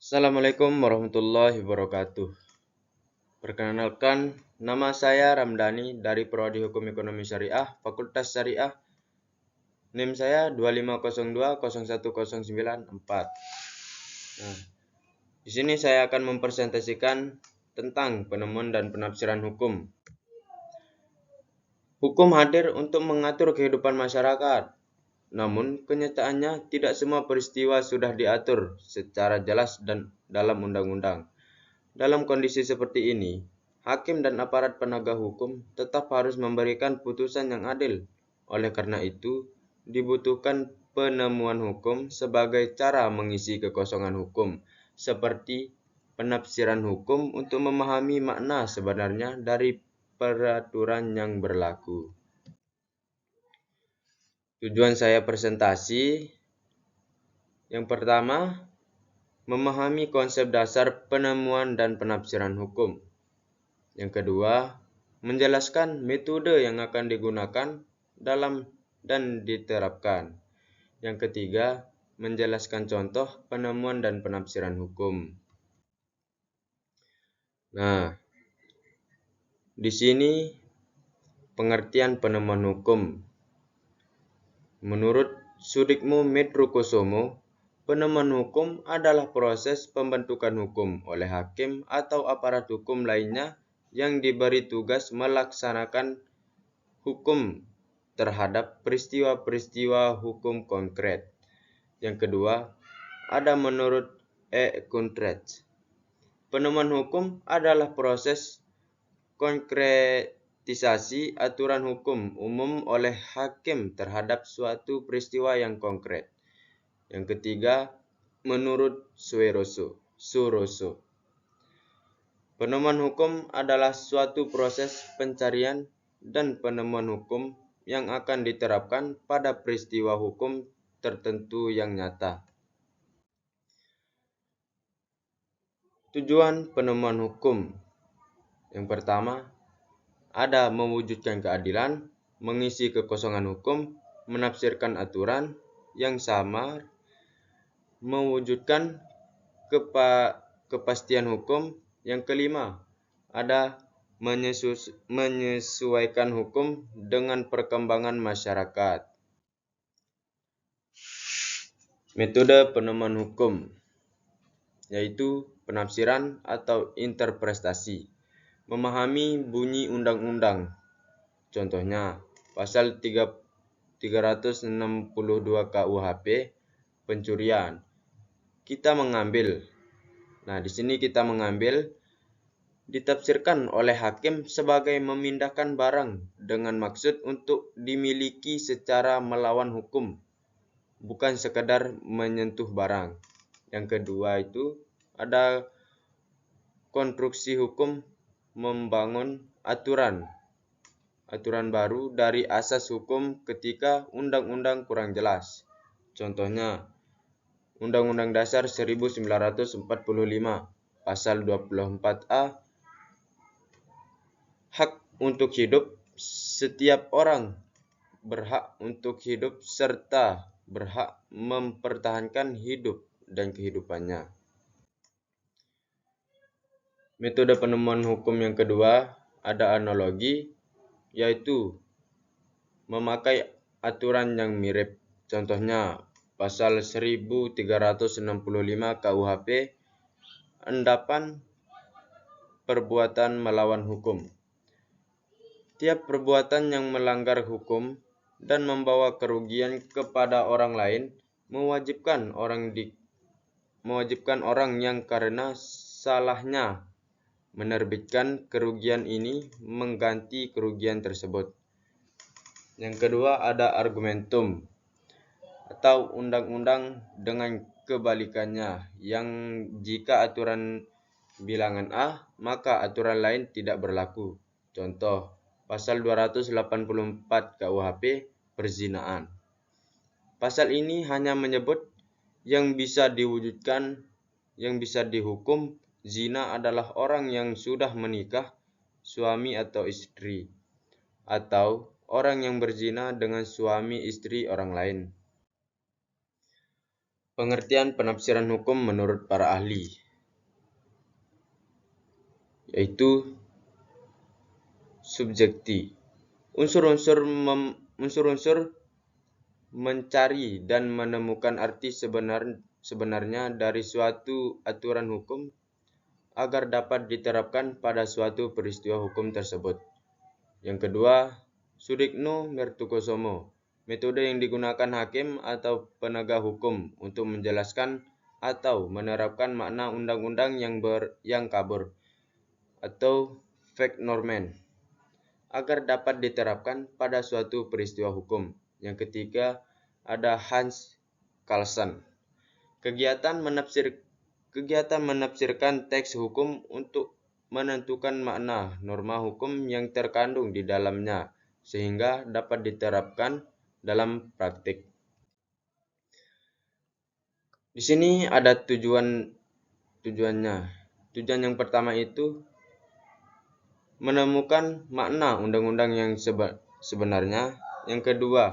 Assalamualaikum warahmatullahi wabarakatuh. Perkenalkan, nama saya Ramdhani dari Prodi Hukum Ekonomi Syariah, Fakultas Syariah. NIM saya 250201094. Nah, di sini saya akan mempresentasikan tentang penemuan dan penafsiran hukum. Hukum hadir untuk mengatur kehidupan masyarakat. Namun, kenyataannya tidak semua peristiwa sudah diatur secara jelas dan dalam undang-undang. Dalam kondisi seperti ini, hakim dan aparat penegak hukum tetap harus memberikan putusan yang adil. Oleh karena itu, dibutuhkan penemuan hukum sebagai cara mengisi kekosongan hukum, seperti penafsiran hukum untuk memahami makna sebenarnya dari peraturan yang berlaku. Tujuan saya presentasi, yang pertama, memahami konsep dasar penemuan dan penafsiran hukum. Yang kedua, menjelaskan metode yang akan digunakan dalam dan diterapkan. Yang ketiga, menjelaskan contoh penemuan dan penafsiran hukum. Nah, di sini pengertian penemuan hukum. Menurut Sudikmo Medrokusumo, penemuan hukum adalah proses pembentukan hukum oleh hakim atau aparat hukum lainnya yang diberi tugas melaksanakan hukum terhadap peristiwa-peristiwa hukum konkret. Yang kedua, ada menurut Kuntretz. Penemuan hukum adalah proses konkretisasi aturan hukum umum oleh hakim terhadap suatu peristiwa yang konkret. Yang ketiga, menurut Suroso. Penemuan hukum adalah suatu proses pencarian dan penemuan hukum yang akan diterapkan pada peristiwa hukum tertentu yang nyata. Tujuan penemuan hukum. Yang pertama, ada mewujudkan keadilan, mengisi kekosongan hukum, menafsirkan aturan yang samar, mewujudkan kepastian hukum. Yang kelima, ada menyesuaikan hukum dengan perkembangan masyarakat. Metode penemuan hukum yaitu penafsiran atau interpretasi. Memahami bunyi undang-undang. Contohnya, pasal 362 KUHP pencurian. Di sini kita mengambil ditafsirkan oleh hakim sebagai memindahkan barang dengan maksud untuk dimiliki secara melawan hukum, bukan sekadar menyentuh barang. Yang kedua itu ada konstruksi hukum, membangun aturan baru dari asas hukum ketika undang-undang kurang jelas. Contohnya, Undang-Undang Dasar 1945, pasal 24A, hak untuk hidup. Setiap orang berhak untuk hidup serta berhak mempertahankan hidup dan kehidupannya. Metode penemuan hukum yang kedua ada analogi, yaitu memakai aturan yang mirip. Contohnya, pasal 1365 KUHP, endapan perbuatan melawan hukum. Tiap perbuatan yang melanggar hukum dan membawa kerugian kepada orang lain mewajibkan orang yang karena salahnya menerbitkan kerugian ini mengganti kerugian tersebut. Yang kedua ada argumentum atau undang-undang dengan kebalikannya, yang jika aturan bilangan A, maka aturan lain tidak berlaku. Contoh, pasal 284 KUHP perzinaan. Pasal ini hanya menyebut yang bisa dihukum zina adalah orang yang sudah menikah, suami atau istri, atau orang yang berzina dengan suami istri orang lain. Pengertian penafsiran hukum menurut para ahli, yaitu subjekti. Unsur-unsur mencari dan menemukan arti sebenarnya dari suatu aturan hukum agar dapat diterapkan pada suatu peristiwa hukum tersebut. Yang kedua, sudikno mertuko somo, metode yang digunakan hakim atau penegak hukum untuk menjelaskan atau menerapkan makna undang-undang yang kabur atau fact normen agar dapat diterapkan pada suatu peristiwa hukum. Yang ketiga, ada Hans Kelsen. Kegiatan menafsirkan teks hukum untuk menentukan makna norma hukum yang terkandung di dalamnya sehingga dapat diterapkan dalam praktik. Di sini ada tujuannya. Tujuan yang pertama itu menemukan makna undang-undang yang sebenarnya. Yang kedua,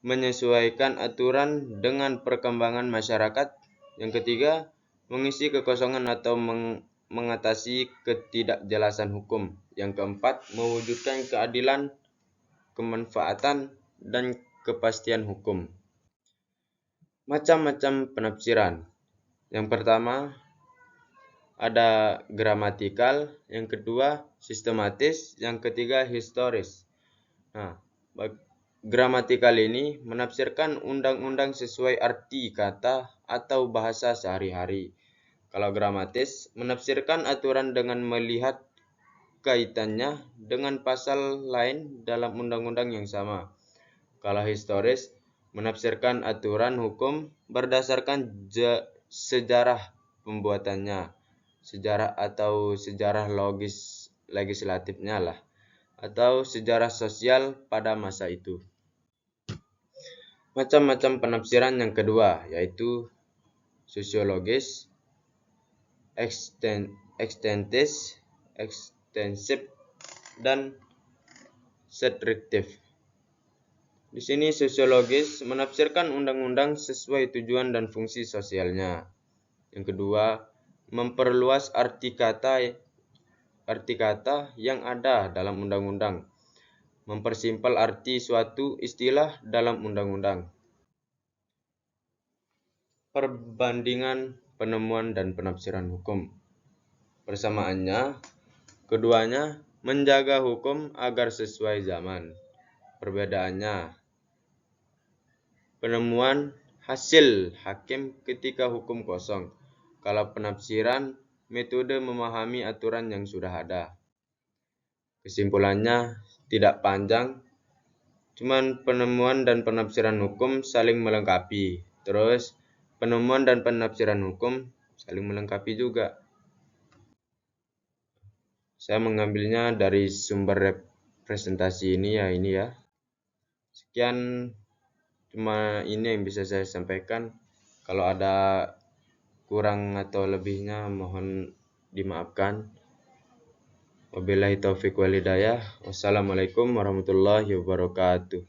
menyesuaikan aturan dengan perkembangan masyarakat. Yang ketiga, mengisi kekosongan atau mengatasi ketidakjelasan hukum. Yang keempat, mewujudkan keadilan, kemanfaatan, dan kepastian hukum. Macam-macam penafsiran. Yang pertama, ada gramatikal, yang kedua sistematis, yang ketiga historis. Nah, gramatikal ini menafsirkan undang-undang sesuai arti kata atau bahasa sehari-hari. Kalau gramatis menafsirkan aturan dengan melihat kaitannya dengan pasal lain dalam undang-undang yang sama. Kalau historis menafsirkan aturan hukum berdasarkan sejarah pembuatannya. Sejarah atau sejarah legislatifnya lah, atau sejarah sosial pada masa itu. Macam-macam penafsiran yang kedua yaitu sosiologis, ekstensif, dan striktif. Di sini sosiologis menafsirkan undang-undang sesuai tujuan dan fungsi sosialnya. Yang kedua, memperluas arti kata yang ada dalam undang-undang, mempersimpel arti suatu istilah dalam undang-undang. Perbandingan penemuan dan penafsiran hukum. Persamaannya, keduanya menjaga hukum agar sesuai zaman. Perbedaannya, penemuan hasil hakim ketika hukum kosong. Kalau penafsiran, metode memahami aturan yang sudah ada. Kesimpulannya tidak panjang, cuman penemuan dan penafsiran hukum saling melengkapi. Terus penemuan dan penafsiran hukum saling melengkapi juga. Saya mengambilnya dari sumber representasi ini ya. Sekian, cuma ini yang bisa saya sampaikan. Kalau ada kurang atau lebihnya mohon dimaafkan. Wabillahi taufiq wal hidayah. Wassalamualaikum warahmatullahi wabarakatuh.